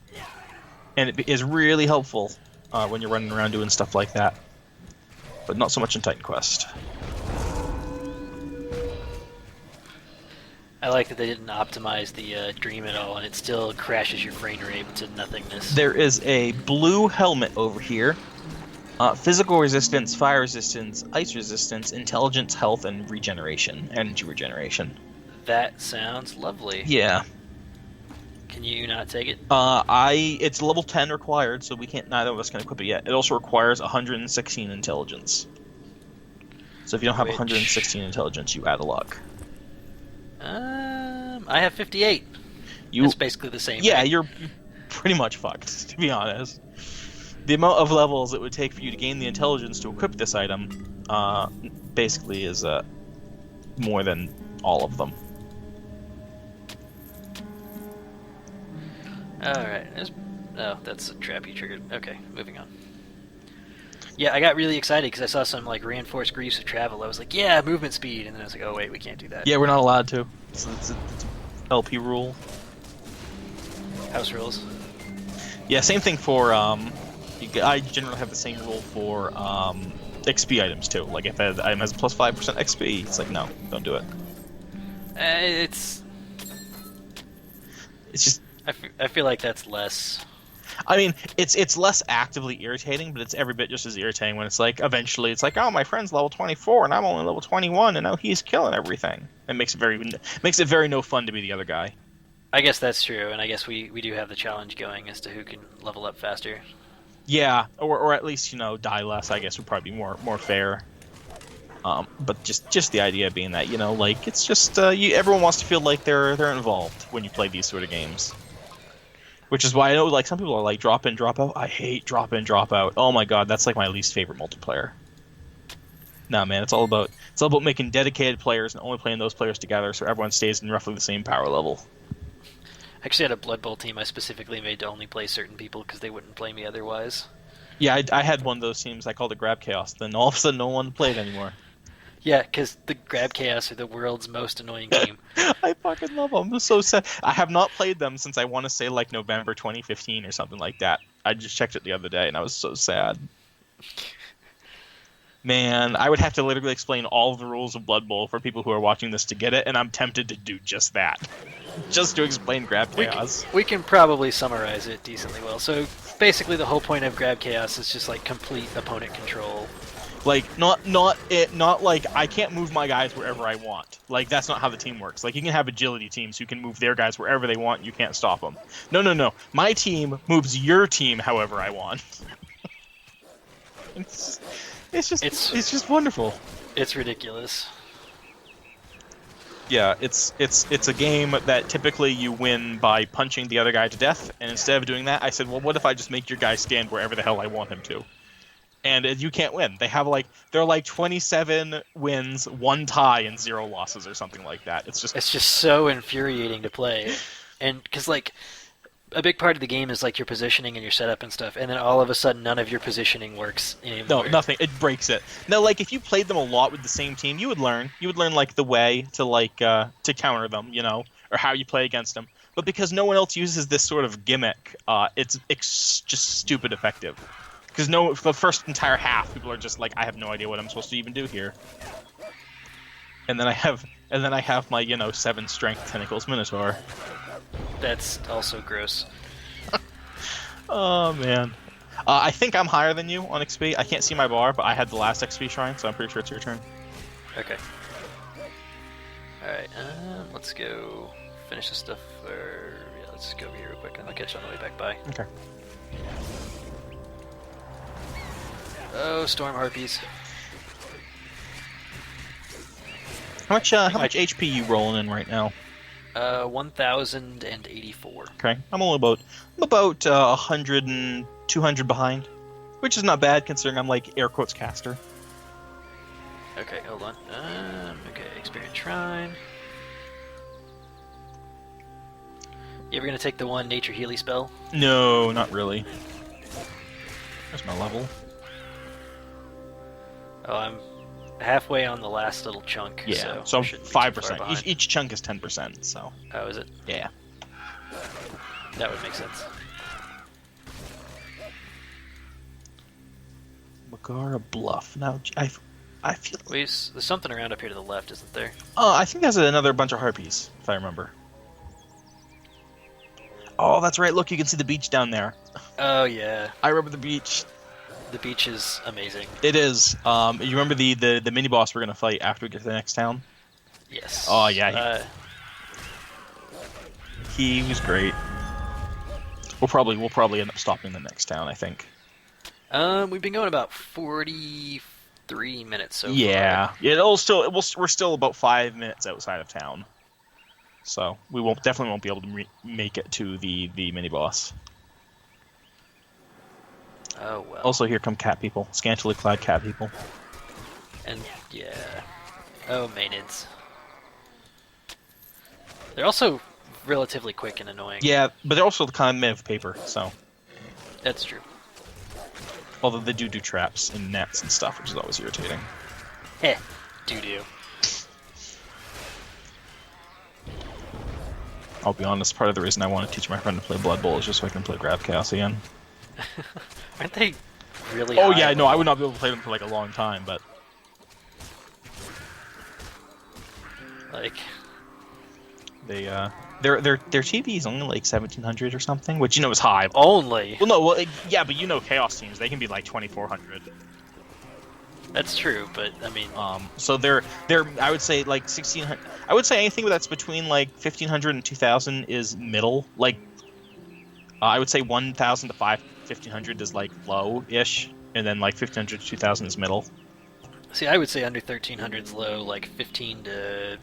and it is really helpful when you're running around doing stuff like that. But not so much in Titan Quest. I like that they didn't optimize the dream at all, and it still crashes your frame rate to nothingness. There is a blue helmet over here. Physical resistance, fire resistance, ice resistance, intelligence, health, and regeneration. Energy regeneration. That sounds lovely. Yeah. Can you not take it? It's level 10 required, so neither of us can equip it yet. It also requires 116 intelligence. So if you don't have Which- 116 intelligence, you add a luck. I have 58. It's basically the same. Yeah, right? you're pretty much fucked, to be honest. The amount of levels it would take for you to gain the intelligence to equip this item, basically is more than all of them. Alright. Oh, that's a trap you triggered. Okay, moving on. Yeah, I got really excited because I saw some like reinforced greaves of travel. I was like, yeah, movement speed, and then I was like, oh wait, we can't do that. Yeah, we're not allowed to. It's LP rule. House rules. Yeah, same thing for I generally have the same rule for XP items too. Like if an item has plus 5% XP, it's like no, don't do it. It's just I feel like that's less. I mean, it's less actively irritating, but it's every bit just as irritating when it's like eventually it's like, oh, my friend's level 24 and I'm only level 21, and now he's killing everything. It makes it very no fun to be the other guy. I guess that's true, and I guess we do have the challenge going as to who can level up faster. Yeah, or at least die less. I guess would probably be more fair. But just the idea being that like it's just everyone wants to feel like they're involved when you play these sort of games. Which is why I know like some people are like drop in, drop out. I hate drop in, drop out. Oh my god, that's like my least favorite multiplayer. Nah, man, it's all about making dedicated players and only playing those players together so everyone stays in roughly the same power level. I actually had a Blood Bowl team I specifically made to only play certain people because they wouldn't play me otherwise. Yeah, I had one of those teams. I called it Grab Chaos. Then all of a sudden, no one played anymore. Yeah, because the Grab Chaos are the world's most annoying team. I fucking love them. I'm so sad. I have not played them since I want to say like November 2015 or something like that. I just checked it the other day and I was so sad. Man, I would have to literally explain all of the rules of Blood Bowl for people who are watching this to get it, and I'm tempted to do just that. Just to explain Grab Chaos. We can probably summarize it decently well. So basically the whole point of Grab Chaos is just like complete opponent control. Like not like I can't move my guys wherever I want. Like that's not how the team works. Like you can have agility teams who can move their guys wherever they want. You can't stop them. No. My team moves your team however I want. It's just wonderful. It's ridiculous. Yeah, it's a game that typically you win by punching the other guy to death, and instead of doing that, I said, well, what if I just make your guy stand wherever the hell I want him to? And you can't win. They're like 27 wins, 1 tie, and 0 losses or something like that. It's just so infuriating to play, and because like a big part of the game is like your positioning and your setup and stuff, and then all of a sudden none of your positioning works anymore. No, nothing. It breaks it. Now, like if you played them a lot with the same team, you would learn. You would learn like the way to like to counter them, or how you play against them. But because no one else uses this sort of gimmick, it's just stupid effective. Because for the first entire half, people are just like, I have no idea what I'm supposed to even do here. And then I have my 7 strength tentacles minotaur. That's also gross. Oh man, I think I'm higher than you on XP. I can't see my bar, but I had the last XP shrine, so I'm pretty sure it's your turn. Okay. All right. Let's go finish this stuff. Let's go over here real quick, and I'll catch you on the way back by. Okay. Oh, storm harpies. How much HP you rolling in right now? 1,084. Okay, I'm about 100 and 200 behind, which is not bad considering I'm like air quotes caster. Okay, hold on. Okay, experience shrine. You ever gonna take the one nature healy spell? No, not really. There's my level. Oh, I'm halfway on the last little chunk. Yeah, so I'm 5%. Each chunk is 10%. So. Oh, is it? Yeah. That would make sense. Megara Bluff. Now I feel. There's something around up here to the left, isn't there? I think there's another bunch of harpies, if I remember. Oh, that's right. Look, you can see the beach down there. Oh yeah. I remember the beach. The beach is amazing. It is. You remember the mini boss we're gonna fight after we get to the next town? Yes. Oh yeah. He was great. We'll probably end up stopping the next town, I think. We've been going about 43 minutes so far. Yeah. We're still about 5 minutes outside of town. So we definitely won't be able to make it to the mini boss. Oh well. Also, here come cat people, scantily clad cat people. And yeah. Oh, Maenads. They're also relatively quick and annoying. Yeah, but they're also kind of made of paper, so. That's true. Although they do traps and nets and stuff, which is always irritating. Heh. Doo-doo. I'll be honest, part of the reason I want to teach my friend to play Blood Bowl is just so I can play Grab Chaos again. Aren't they really Oh high yeah, no, level? I would not be able to play them for like a long time, but Like, they their TV is only like 1,700 or something, which is high. Only. Well, no, well, yeah, but chaos teams, they can be like 2,400. That's true, but I mean, So they're I would say like 1,600. I would say anything that's between like 1,500 and 2,000 is middle. Like I would say 1,000 to 1,500 is like low-ish, and then like 1,500 to 2,000 is middle. see, I would say under 1,300 is low, like 13 to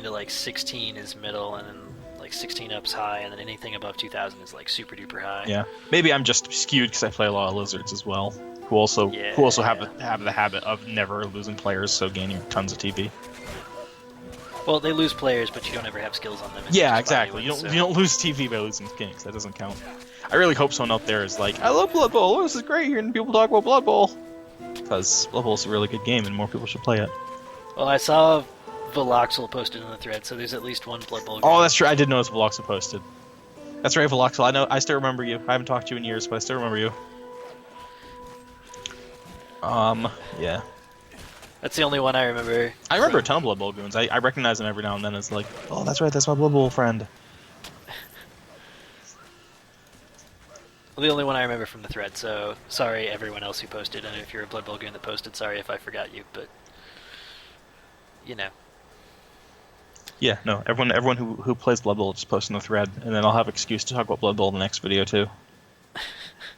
like 16 is middle, and then like 16 up's high, and then anything above 2,000 is like super duper high. Yeah, maybe I'm just skewed because I play a lot of lizards as well, who also have the habit of never losing players, so gaining tons of TP. Well, they lose players, but you don't ever have skills on them. Yeah, exactly. You don't lose TV by losing skins. That doesn't count. I really hope someone out there is like, I love Blood Bowl. This is great hearing people talk about Blood Bowl. Because Blood Bowl is a really good game, and more people should play it. Well, I saw Veloxel posted in the thread, so there's at least one Blood Bowl game. Oh, that's true. I did notice Veloxel posted. That's right, Veloxel. I still remember you. I haven't talked to you in years, but I still remember you. Yeah. That's the only one I remember. I remember a ton of Blood Bowl goons. I recognize them every now and then as like, oh, that's right, that's my Blood Bowl friend. Well, the only one I remember from the thread, so sorry everyone else who posted, and if you're a Blood Bowl goon that posted, sorry if I forgot you, but, you know. Yeah, no, everyone who plays Blood Bowl just posts in the thread, and then I'll have an excuse to talk about Blood Bowl in the next video too.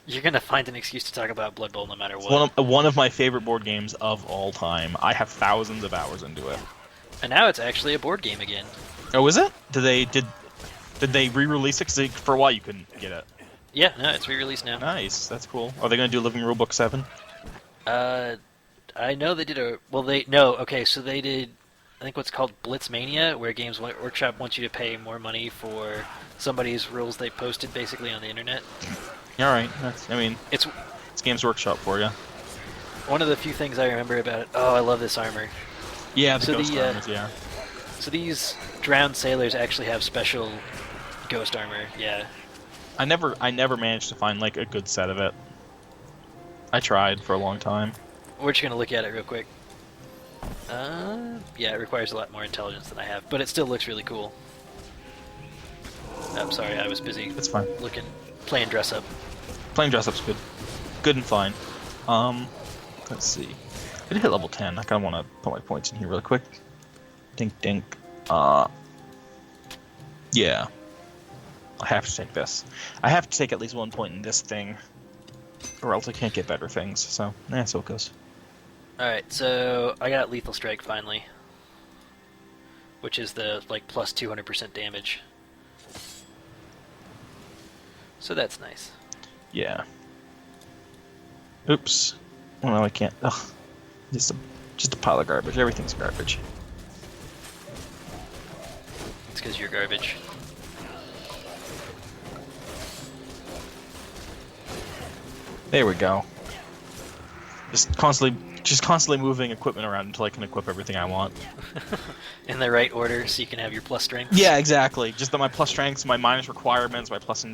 You're gonna find an excuse to talk about Blood Bowl no matter what. It's one of my favorite board games of all time. I have thousands of hours into it. And now it's actually a board game again. Oh, is it? Did they re-release it? 'Cause for a while you couldn't get it. Yeah, no, it's re-released now. Nice, that's cool. Are they gonna do Living Rulebook 7? I know they did okay, so they did, I think what's called Blitzmania, where Games Workshop wants you to pay more money for somebody's rules they posted basically on the internet. All right, It's Games Workshop for you. one of the few things I remember about it. Oh, I love this armor. Yeah, the So Ghost Armors, yeah. So these drowned sailors actually have special ghost armor, yeah. I never managed to find like a good set of it. I tried for a long time. We're just gonna look at it real quick. Yeah, it requires a lot more intelligence than I have, but it still looks really cool. I'm sorry, I was busy It's fine. playing dress up. Playing dress up's good. Good and fine. Let's see. I did hit level 10. I kinda wanna put my points in here really quick. Dink dink. Yeah. I have to take this. I have to take at least 1 point in this thing, or else I can't get better things. So, so it goes. Alright, so I got Lethal Strike finally, which is the like plus 200% damage. So that's nice. Yeah. Oops. Well, no, I can't. Ugh. Just a pile of garbage. Everything's garbage. It's because you're garbage. There we go. Just constantly moving equipment around until I can equip everything I want. In the right order, so you can have your plus strength. Yeah, exactly. Just that my plus strengths, my minus requirements, my plus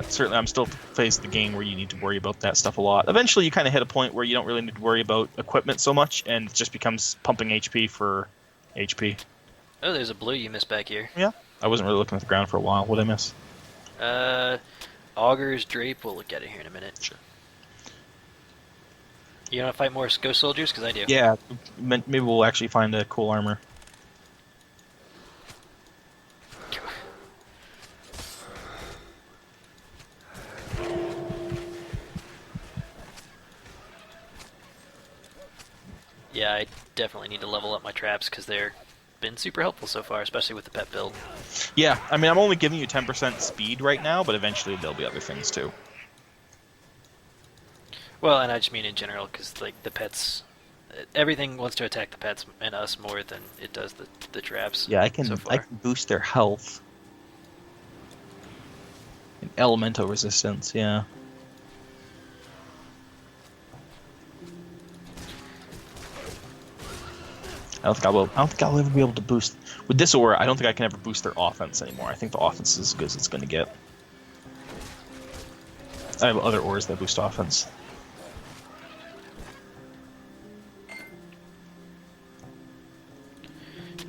certainly, I'm still facing the game where you need to worry about that stuff a lot. Eventually, you kind of hit a point where you don't really need to worry about equipment so much, and it just becomes pumping HP for HP. Oh, there's a blue you missed back here. Yeah. I wasn't really looking at the ground for a while. What did I miss? Augur's Drape, we'll look at it here in a minute. Sure. You want to fight more Ghost Soldiers? Because I do. Yeah, maybe we'll actually find a cool armor. Yeah, I definitely need to level up my traps because they're been super helpful so far, especially with the pet build. Yeah, I mean, I'm only giving you 10% speed right now, but eventually there'll be other things too. Well, and I just mean in general, because like the pets, everything wants to attack the pets and us more than it does the traps. Yeah, I can so far. boost their health. And elemental resistance, yeah. I don't think I'll ever be able to boost with this aura. I don't think I can ever boost their offense anymore. I think the offense is as good as it's going to get. I have other auras that boost offense.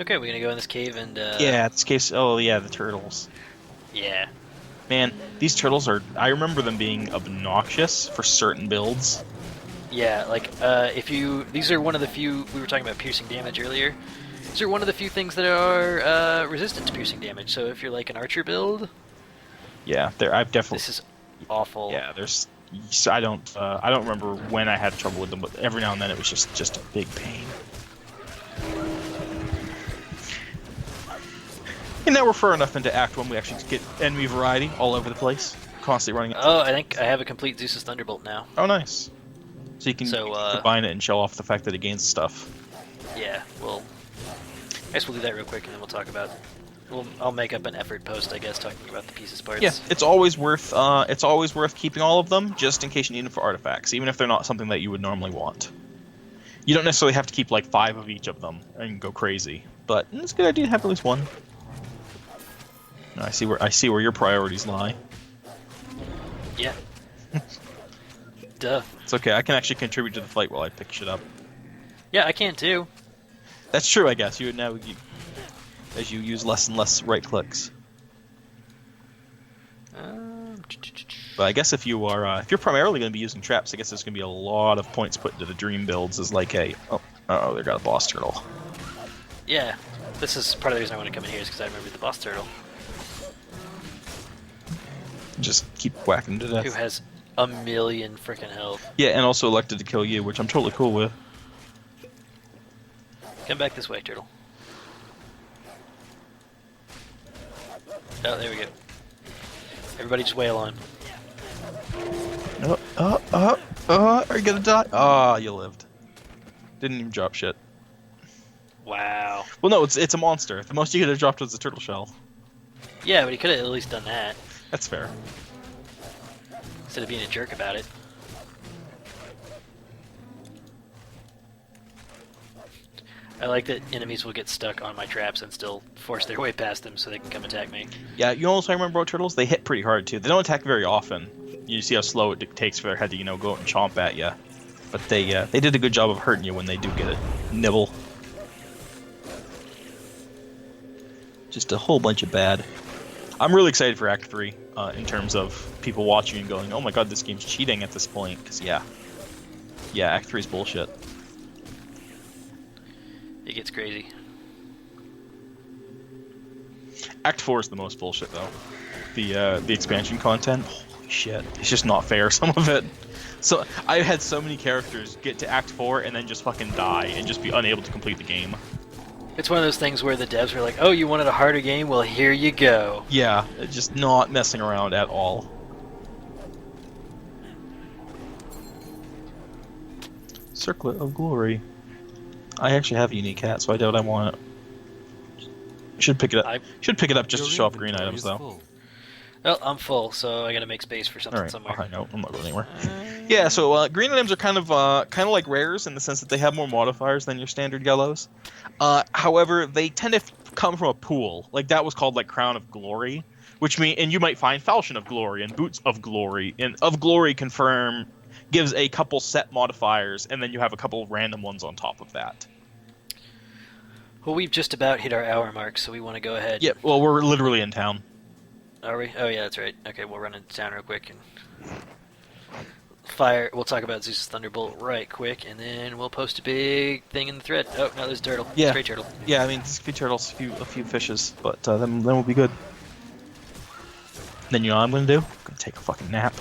Okay, we're gonna go in this cave and Yeah, this case. Oh yeah, the turtles. yeah. Man, these turtles are. I remember them being obnoxious for certain builds. Yeah, like if you these are one of the few we were talking about piercing damage earlier. These are one of the few things that are resistant to piercing damage. So if you're like an archer build, Yeah, I've definitely. this is awful. Yeah, there's. I don't remember when I had trouble with them, but every now and then it was just a big pain. And now we're far enough into Act 1, we actually get enemy variety all over the place, constantly running. Oh, I think I have a complete Zeus's Thunderbolt now. Oh, nice. So you can combine it and show off the fact that it gains stuff. Yeah, well, I guess we'll do that real quick, and then we'll talk about. I'll make up an effort post, I guess, talking about the pieces parts. Yeah, it's always worth keeping all of them, just in case you need them for artifacts, even if they're not something that you would normally want. You don't necessarily have to keep like 5 of each of them and go crazy, but it's a good idea to have at least one. I see where your priorities lie. Yeah. Duh. It's okay. I can actually contribute to the fight while I pick shit up. Yeah, I can too. That's true, I guess. You would now, as you use less and less right clicks. But I guess if you're primarily going to be using traps, I guess there's going to be a lot of points put into the dream builds as like a they got a boss turtle. Yeah, this is part of the reason I want to come in here is because I remember the boss turtle. Just keep whacking to death. Who has a million freaking health. Yeah, and also elected to kill you, which I'm totally cool with. Come back this way, turtle. Oh, there we go. Everybody just wail on. Are you gonna die? Ah, you lived. Didn't even drop shit. Wow. Well, no, it's a monster. The most you could have dropped was a turtle shell. Yeah, but he could have at least done that. That's fair. Instead of being a jerk about it. I like that enemies will get stuck on my traps and still force their way past them so they can come attack me. Yeah, you know what I remember about turtles? They hit pretty hard, too. They don't attack very often. You see how slow it takes for their head to, go out and chomp at you. But they did a good job of hurting you when they do get it. Nibble. Just a whole bunch of bad. I'm really excited for Act 3 in terms of people watching and going, oh my god, this game's cheating at this point. Because, yeah, Act 3 is bullshit. It gets crazy. Act 4 is the most bullshit, though. The expansion content, holy shit. It's just not fair, some of it. So, I had so many characters get to Act 4 and then just fucking die and just be unable to complete the game. It's one of those things where the devs were like, oh, you wanted a harder game? Well, here you go. Yeah, just not messing around at all. Circlet of Glory. I actually have a unique hat, so I doubt I want it. Should pick it up. Should pick it up just to show off green items, though. Well, I'm full, so I gotta make space for something somewhere. Alright, no, I'm not going anywhere. Yeah, so green items are kind of like rares in the sense that they have more modifiers than your standard yellows. However, they tend to come from a pool. Like that was called like Crown of Glory, and you might find Falchion of Glory and Boots of Glory, and of Glory confirm gives a couple set modifiers, and then you have a couple random ones on top of that. Well, we've just about hit our hour mark, so we want to go ahead. Yeah, well, we're literally in town. Are we? Oh yeah, that's right. Okay, we'll run into town real quick and fire. We'll talk about Zeus's Thunderbolt right quick, and then we'll post a big thing in the thread. Oh no, there's a turtle. Yeah, stray turtle. Yeah, I mean, a few turtles, a few fishes, but then we'll be good. Then you know what I'm gonna do? I'm gonna take a fucking nap.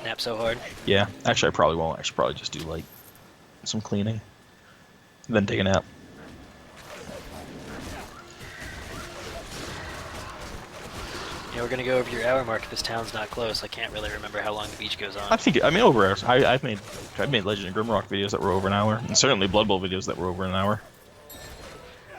Nap so hard. Yeah, actually, I probably won't. I should probably just do like some cleaning, then take a nap. Yeah, we're gonna go over your hour mark if this town's not close. I can't really remember how long the beach goes on. I mean over hours. I've made Legend of Grimrock videos that were over an hour, and certainly Blood Bowl videos that were over an hour.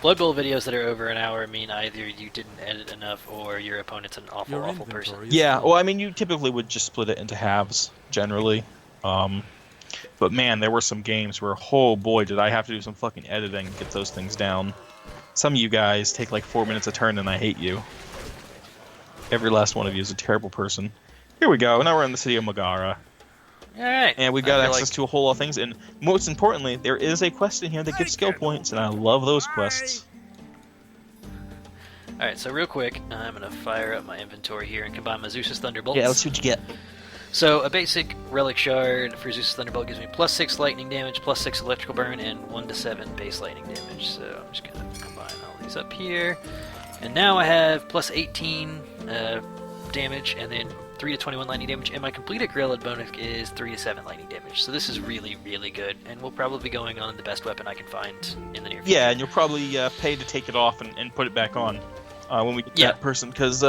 Blood Bowl videos that are over an hour mean either you didn't edit enough or your opponent's an awful person. Yeah, well, I mean, you typically would just split it into halves, generally. But man, there were some games where, oh boy, did I have to do some fucking editing to get those things down. Some of you guys take like 4 minutes a turn, and I hate you. Every last one of you is a terrible person. Here we go. Now we're in the city of Megara. All right. And we've I got feel access like- to a whole lot of things, and most importantly, there is a quest in here that gives skill points, and I love those quests. All right. So real quick, I'm gonna fire up my inventory here and combine my Zeus's Thunderbolts. Yeah, let's see what you get. So a basic relic shard for Zeus's Thunderbolt gives me +6 lightning damage, +6 electrical burn, and 1 to 7 base lightning damage. So I'm just gonna combine all these up here, and now I have +18 damage, and then 3 to 21 lightning damage, and my completed Grilled bonus is 3 to 7 lightning damage. So this is really, really good, and we'll probably be going on the best weapon I can find in the near future. Yeah, and you'll probably pay to take it off and put it back on when we get Yeah. that person, because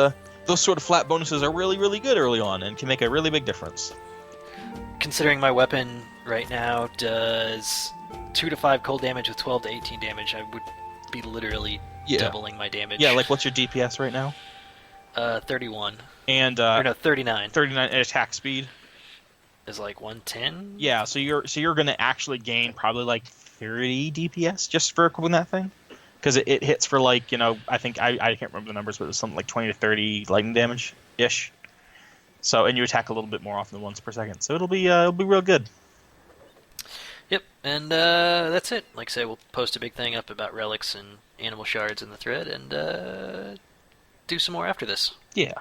those sort of flat bonuses are really, really good early on and can make a really big difference. Considering my weapon right now does 2 to 5 cold damage with 12 to 18 damage, I would be literally doubling my damage. Yeah, like what's your DPS right now? 31. And Or no, 39 39 at attack speed. is like 110. Yeah, so you're gonna actually gain probably like 30 DPS just for equipping that thing, because it hits for like, you know, I think I can't remember the numbers, but it's something like 20 to 30 lightning damage ish. So, and you attack a little bit more often than once per second, so it'll be real good. Yep, and that's it. Like I say, we'll post a big thing up about relics and animal shards in the thread, and do some more after this. Yeah.